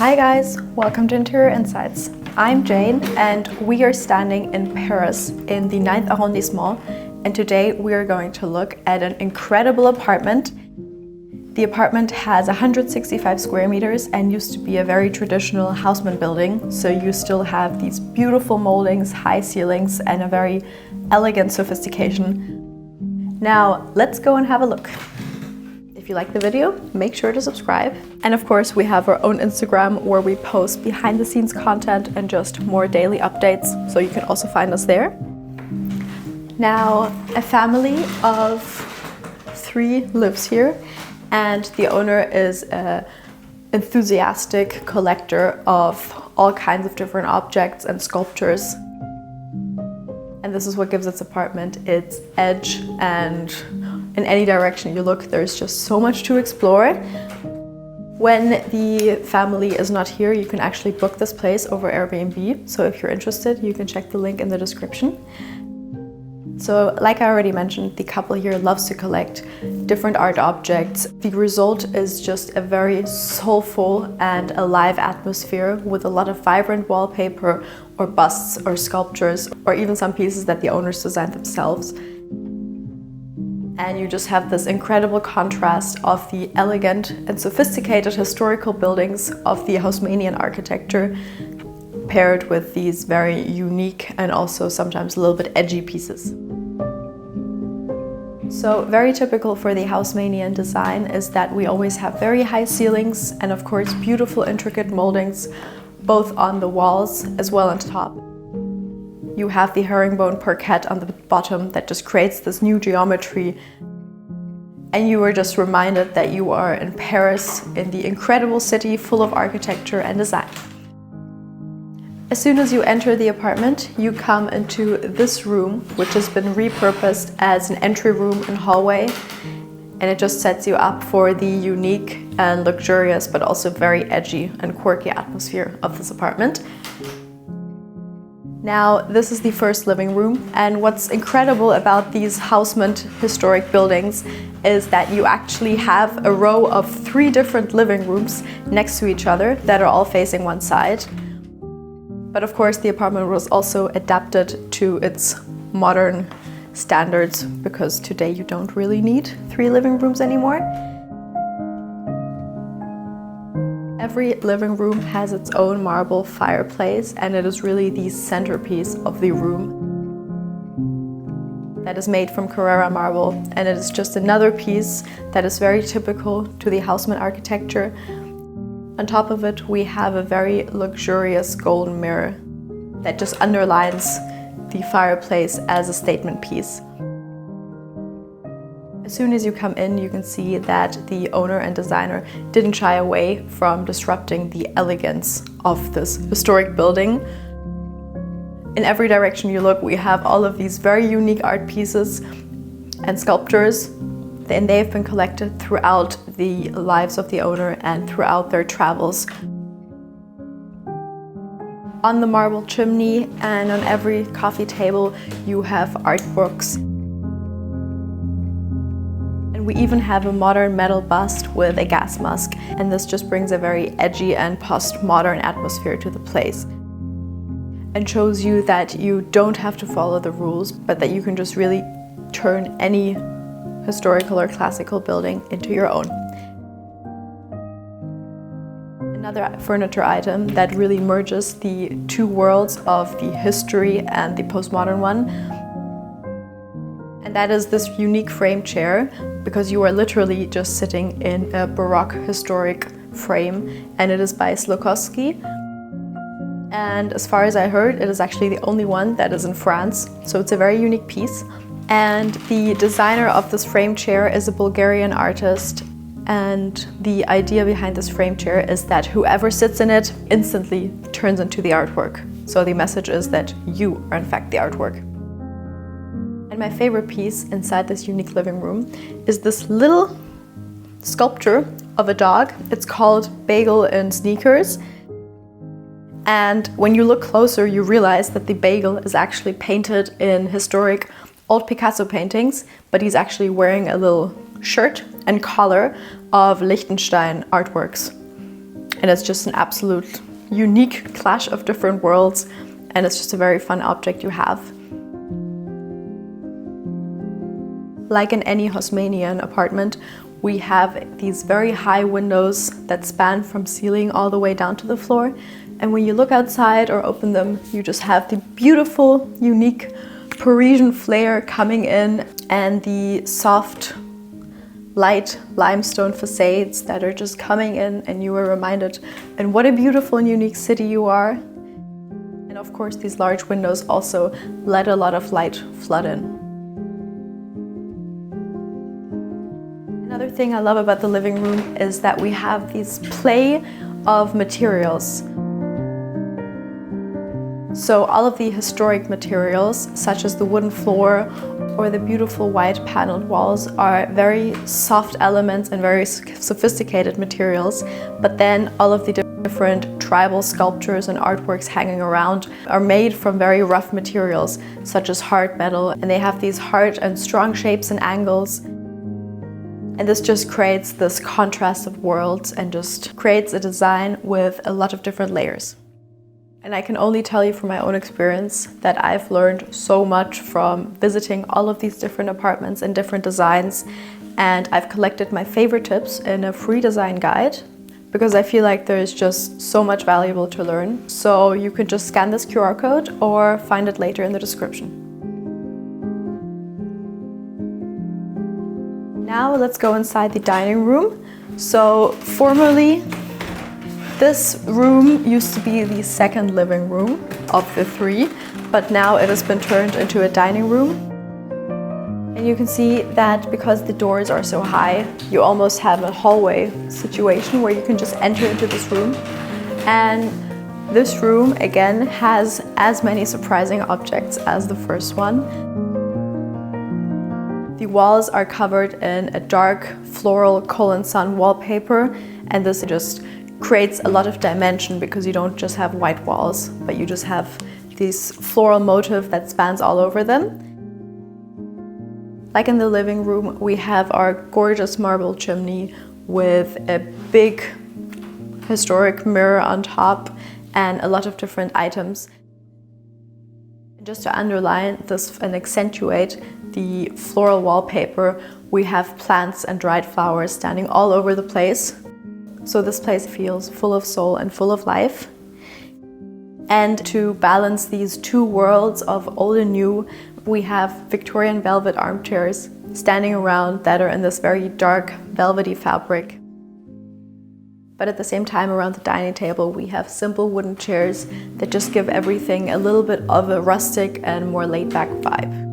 Hi guys, welcome to Interior Insights. I'm Jane and we are standing in Paris in the 9th arrondissement, and today we are going to look at an incredible apartment. The apartment has 165 square meters and used to be a very traditional Hausmann building, so you still have these beautiful moldings, high ceilings and a very elegant sophistication. Now let's go and have a look. If you like the video, make sure to subscribe. And of course, we have our own Instagram where we post behind the scenes content and just more daily updates, so you can also find us there. Now, a family of 3 lives here, and the owner is an enthusiastic collector of all kinds of different objects and sculptures. And this is what gives its apartment its edge, and in any direction you look, there's just so much to explore. When the family is not here, you can actually book this place over Airbnb. So if you're interested, you can check the link in the description. So like I already mentioned, the couple here loves to collect different art objects. The result is just a very soulful and alive atmosphere with a lot of vibrant wallpaper or busts or sculptures, or even some pieces that the owners designed themselves. And you just have this incredible contrast of the elegant and sophisticated historical buildings of the Haussmannian architecture paired with these very unique and also sometimes a little bit edgy pieces. So very typical for the Haussmannian design is that we always have very high ceilings and of course beautiful intricate moldings both on the walls as well on top. You have the herringbone parquet on the bottom that just creates this new geometry, and you are just reminded that you are in Paris, in the incredible city full of architecture and design. As soon as you enter the apartment, you come into this room, which has been repurposed as an entry room and hallway, and it just sets you up for the unique and luxurious but also very edgy and quirky atmosphere of this apartment. Now, this is the first living room, and what's incredible about these Haussmann historic buildings is that you actually have a row of 3 different living rooms next to each other that are all facing one side. But of course, the apartment was also adapted to its modern standards, because today you don't really need 3 living rooms anymore. Every living room has its own marble fireplace, and it is really the centerpiece of the room. That is made from Carrara marble, and it is just another piece that is very typical to the Haussmann architecture. On top of it, we have a very luxurious golden mirror that just underlines the fireplace as a statement piece. As soon as you come in, you can see that the owner and designer didn't shy away from disrupting the elegance of this historic building. In every direction you look, we have all of these very unique art pieces and sculptures, and they have been collected throughout the lives of the owner and throughout their travels. On the marble chimney and on every coffee table, you have art books. We even have a modern metal bust with a gas mask, and this just brings a very edgy and postmodern atmosphere to the place and shows you that you don't have to follow the rules, but that you can just really turn any historical or classical building into your own. Another furniture item that really merges the 2 worlds of the history and the postmodern one, and that is this unique frame chair, because you are literally just sitting in a Baroque historic frame, and it is by Slokowski. And as far as I heard, it is actually the only one that is in France, so it's a very unique piece. And the designer of this frame chair is a Bulgarian artist, and the idea behind this frame chair is that whoever sits in it instantly turns into the artwork. So the message is that you are in fact the artwork. And my favorite piece inside this unique living room is this little sculpture of a dog. It's called Bagel in Sneakers. And when you look closer, you realize that the bagel is actually painted in historic old Picasso paintings, but he's actually wearing a little shirt and collar of Liechtenstein artworks. and it's just an absolute unique clash of different worlds, and it's just a very fun object you have. Like in any Haussmannian apartment, we have these very high windows that span from ceiling all the way down to the floor. And when you look outside or open them, you just have the beautiful, unique Parisian flair coming in, and the soft, light limestone facades that are just coming in, and you are reminded, and what a beautiful and unique city you are. And of course, these large windows also let a lot of light flood in. Another thing I love about the living room is that we have this play of materials. So all of the historic materials, such as the wooden floor or the beautiful white paneled walls, are very soft elements and very sophisticated materials. But then all of the different tribal sculptures and artworks hanging around are made from very rough materials, such as hard metal, and they have these hard and strong shapes and angles. And this just creates this contrast of worlds and just creates a design with a lot of different layers. And I can only tell you from my own experience that I've learned so much from visiting all of these different apartments and different designs. And I've collected my favorite tips in a free design guide, because I feel like there's just so much valuable to learn. So you can just scan this QR code or find it later in the description. Now let's go inside the dining room. So formerly, this room used to be the second living room of the three, but now it has been turned into a dining room. And you can see that because the doors are so high, you almost have a hallway situation where you can just enter into this room. And this room, again, has as many surprising objects as the first one. The walls are covered in a dark floral sun wallpaper, and this just creates a lot of dimension because you don't just have white walls, but you just have this floral motif that spans all over them. Like in the living room, we have our gorgeous marble chimney with a big historic mirror on top and a lot of different items. Just to underline this and accentuate the floral wallpaper, we have plants and dried flowers standing all over the place. So this place feels full of soul and full of life. And to balance these two worlds of old and new, we have Victorian velvet armchairs standing around that are in this very dark velvety fabric. But at the same time, around the dining table, we have simple wooden chairs that just give everything a little bit of a rustic and more laid-back vibe.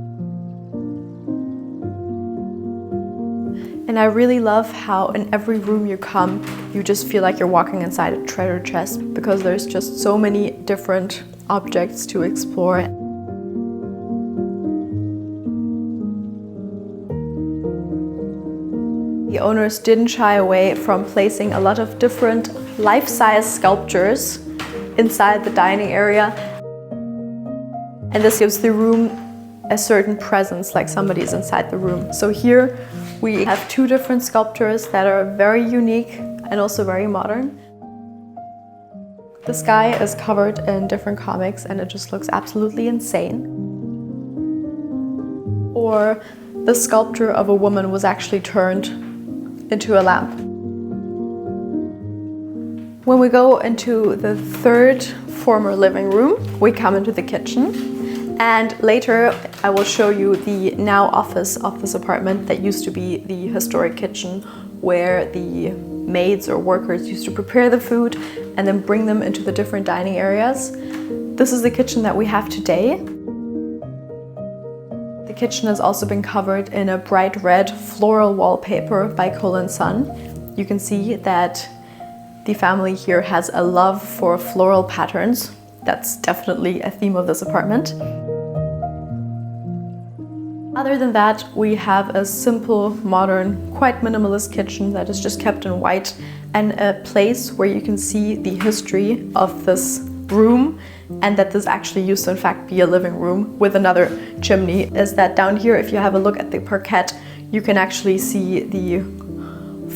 And I really love how in every room you come, you just feel like you're walking inside a treasure chest, because there's just so many different objects to explore. The owners didn't shy away from placing a lot of different life-size sculptures inside the dining area. And this gives the room a certain presence, like somebody's inside the room. So here we have two different sculptures that are very unique and also very modern. The sky is covered in different comics and it just looks absolutely insane. Or the sculpture of a woman was actually turned into a lamp. When we go into the third former living room, we come into the kitchen. And later I will show you the now office of this apartment that used to be the historic kitchen, where the maids or workers used to prepare the food and then bring them into the different dining areas. This is the kitchen that we have today. The kitchen has also been covered in a bright red floral wallpaper by Son. You can see that the family here has a love for floral patterns. That's definitely a theme of this apartment. Other than that, we have a simple, modern, quite minimalist kitchen that is just kept in white, and a place where you can see the history of this room, and that this actually used to in fact be a living room with another chimney. Is that down here, if you have a look at the parquet, you can actually see the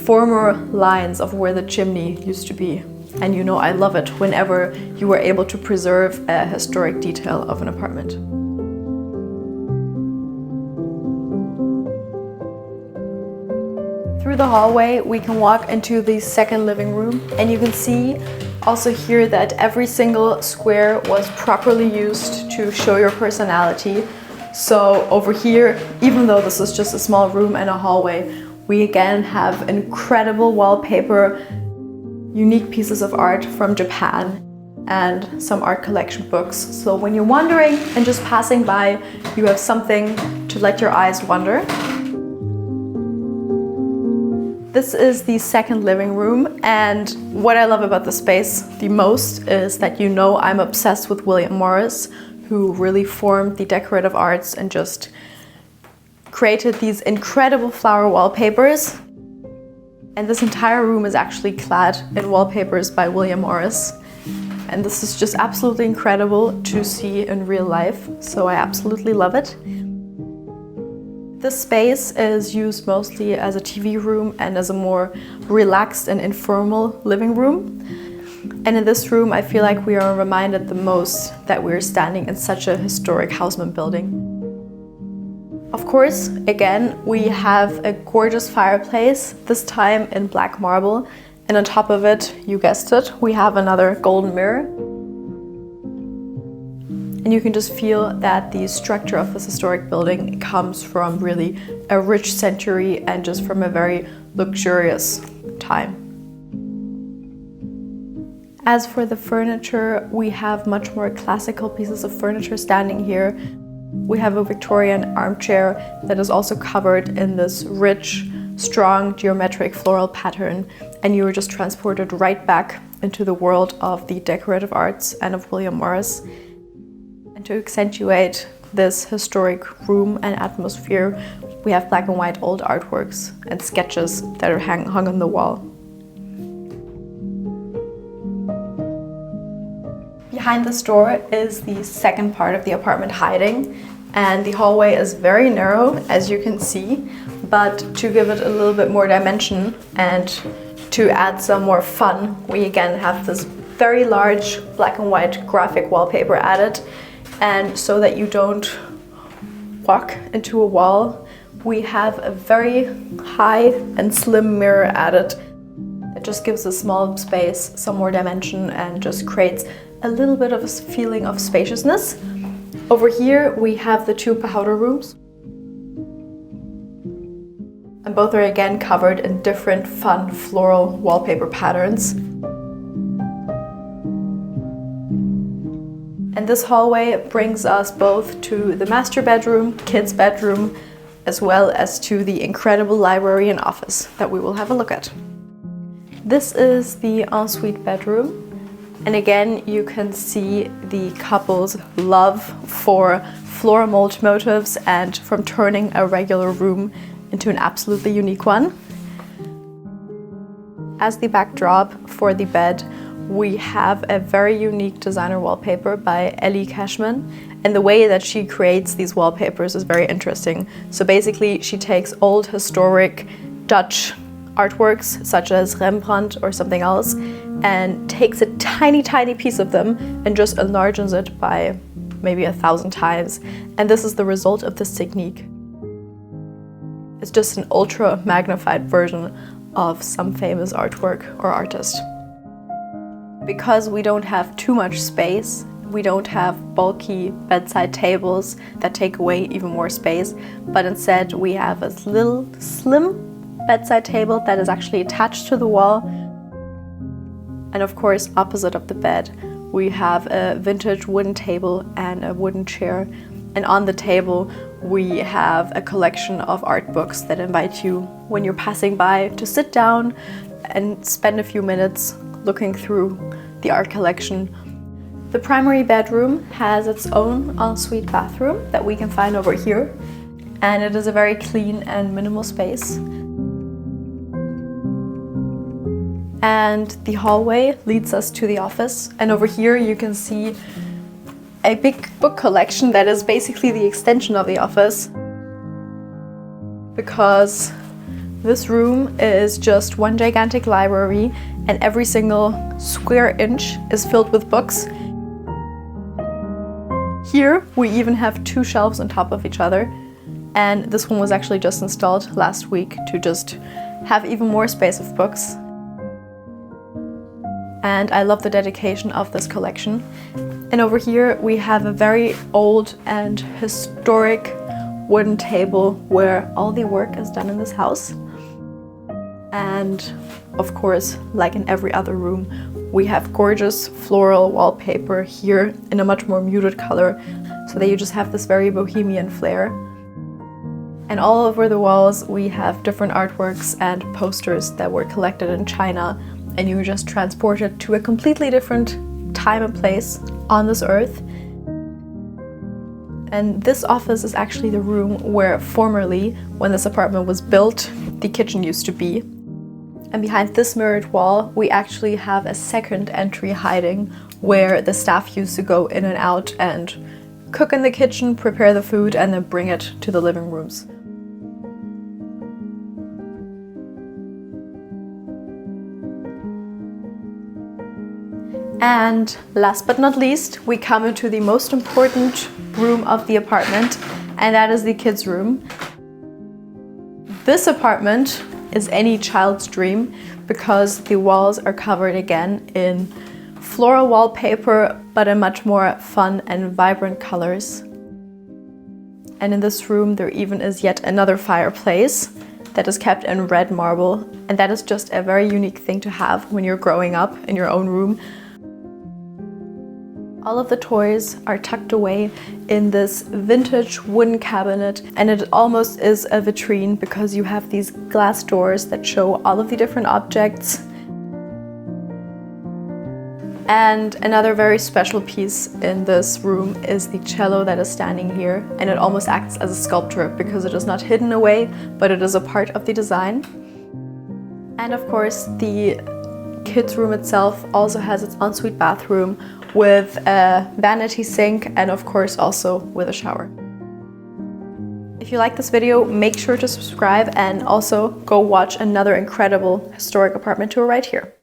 former lines of where the chimney used to be. And you know I love it whenever you are able to preserve a historic detail of an apartment. Through the hallway, we can walk into the second living room, and you can see also here that every single square was properly used to show your personality. So over here, even though this is just a small room and a hallway, we again have incredible wallpaper, unique pieces of art from Japan, and some art collection books. So when you're wandering and just passing by, you have something to let your eyes wander. This is the second living room, and what I love about the space the most is that you know I'm obsessed with William Morris, who really formed the decorative arts and just created these incredible flower wallpapers. And this entire room is actually clad in wallpapers by William Morris. And this is just absolutely incredible to see in real life, so I absolutely love it. This space is used mostly as a TV room and as a more relaxed and informal living room. And in this room, I feel like we are reminded the most that we're standing in such a historic Hausmann building. Of course, again, we have a gorgeous fireplace, this time in black marble. And on top of it, you guessed it, we have another golden mirror. And you can just feel that the structure of this historic building comes from really a rich century and just from a very luxurious time. As for the furniture, we have much more classical pieces of furniture standing here. We have a Victorian armchair that is also covered in this rich, strong geometric floral pattern, and you were just transported right back into the world of the decorative arts and of William Morris. And to accentuate this historic room and atmosphere, we have black and white old artworks and sketches that are hung on the wall. Behind this door is the second part of the apartment hiding, and the hallway is very narrow, as you can see, but to give it a little bit more dimension and to add some more fun, we again have this very large black and white graphic wallpaper added. And so that you don't walk into a wall, we have a very high and slim mirror added. It just gives a small space some more dimension and just creates a little bit of a feeling of spaciousness. Over here we have the two powder rooms. And both are again covered in different fun floral wallpaper patterns. And this hallway brings us both to the master bedroom, kids' bedroom, as well as to the incredible library and office that we will have a look at. This is the ensuite bedroom. And again, you can see the couple's love for floral mold motifs and from turning a regular room into an absolutely unique one. As the backdrop for the bed, we have a very unique designer wallpaper by Ellie Cashman, and the way that she creates these wallpapers is very interesting. So basically she takes old historic Dutch artworks such as Rembrandt or something else and takes a tiny piece of them and just enlarges it by maybe 1,000 times, and this is the result of this technique. It's just an ultra magnified version of some famous artwork or artist. Because we don't have too much space, we don't have bulky bedside tables that take away even more space, but instead we have a little slim bedside table that is actually attached to the wall. And of course, opposite of the bed, we have a vintage wooden table and a wooden chair. And on the table, we have a collection of art books that invite you, when you're passing by, to sit down and spend a few minutes looking through the art collection. The primary bedroom has its own ensuite bathroom that we can find over here, and it is a very clean and minimal space. And the hallway leads us to the office, and over here you can see a big book collection that is basically the extension of the office, because This room is just one gigantic library, and every single square inch is filled with books. Here we even have 2 shelves on top of each other, and this one was actually just installed last week to just have even more space of books. And I love the dedication of this collection. And over here we have a very old and historic wooden table where all the work is done in this house. And of course, like in every other room, we have gorgeous floral wallpaper here in a much more muted color, so that you just have this very bohemian flair. And all over the walls we have different artworks and posters that were collected in China, and you were just transported to a completely different time and place on this earth. And this office is actually the room where formerly, when this apartment was built, the kitchen used to be. And behind this mirrored wall, we actually have a second entry hiding where the staff used to go in and out and cook in the kitchen, prepare the food, and then bring it to the living rooms. And last but not least, we come into the most important room of the apartment, and that is the kids' room. This apartment is any child's dream because the walls are covered again in floral wallpaper, but in much more fun and vibrant colors. And in this room there even is yet another fireplace that is kept in red marble, and that is just a very unique thing to have when you're growing up in your own room. All of the toys are tucked away in this vintage wooden cabinet, and it almost is a vitrine because you have these glass doors that show all of the different objects. And another very special piece in this room is the cello that is standing here, and it almost acts as a sculpture because it is not hidden away, but it is a part of the design. And of course, the kids' room itself also has its ensuite bathroom with a vanity sink, and of course also with a shower. If you like this video, make sure to subscribe and also go watch another incredible historic apartment tour right here.